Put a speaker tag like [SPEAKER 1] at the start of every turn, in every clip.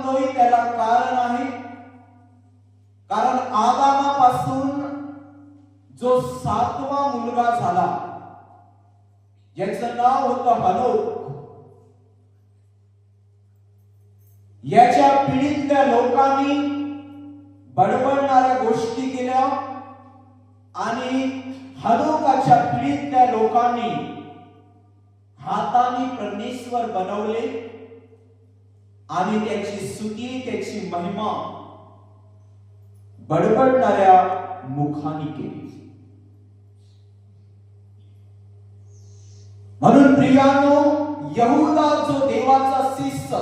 [SPEAKER 1] म्हणतोय त्याला कारण आहे. कारण आदामापासून जो 7वा मुलगा झाला याचं नाव होतं हनोक, याच्या पिढीतल्या लोकांनी बडबडणाऱ्या गोष्टी केल्या आणि हनोकाच्या पिढीतल्या लोकांनी हाताने परमेश्वर बनवले आणि त्याची स्तुती त्याची महिमा बडबडणाऱ्या मुखाने केली. म्हणून प्रियानो, यहुदा जो देवाचा शिष्य,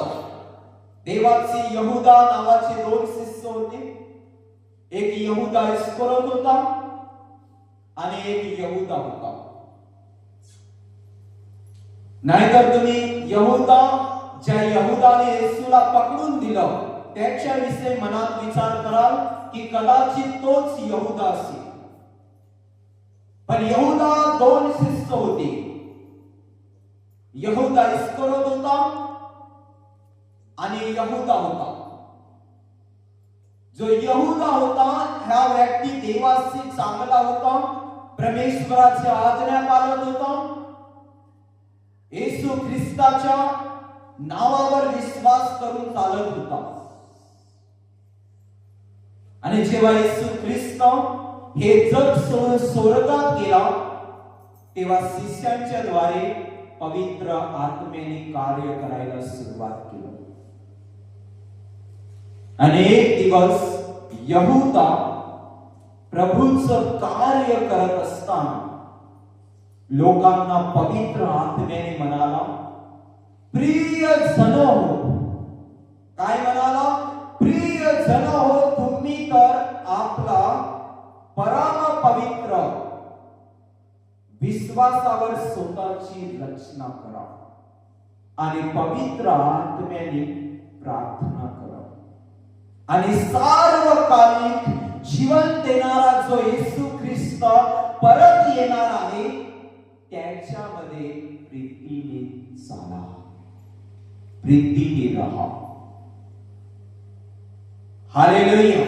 [SPEAKER 1] देवाचे यहुदा नावाचे 2 शिष्य होते. एक यहुदा इस्करियोत होता आणि एक यहुदा होता. नाहीतर तुम्ही यहुदा, ज्या यहुदाने येशूला पकडून दिलं त्याच्याविषयी मनात विचार कराल की कदाचित तोच यहुदा असेल. पण यहुदा 2 शिष्य होते. यहुदा इस्करियोत होता आणि यहुदा होता. जो यहुदा होता हा व्यक्ती देवाशी चांगला होता, परमेश्वराच्या आज्ञा पाळत होता, येशू ख्रिस्ताच्या नावावर विश्वास करून चालत होता. आणि जेव्हा येशू ख्रिस्त हे जग स्वर्गात गेला तेव्हा शिष्यांच्या द्वारे पवित्र आत्म्याने कार्य करायला सुरुवात केली. अनेक दिवस यहुदा प्रभूचं कार्य करत असताना लोकांना पवित्र आत्म्याने म्हणाला, प्रिय जन हो. काय म्हणाला? प्रिय जन हो, तुम्ही तर आपला परम पवित्र विश्वासावर स्वतःची रचना करा आणि पवित्र आत्म्याने प्रार्थना करा आणि सार्वकालिक जीवन देणारा जो येशू ख्रिस्त परत येणार आहे त्याच्यामध्ये प्रीतीने चाला, प्रीतीने राहा. हालेलुया.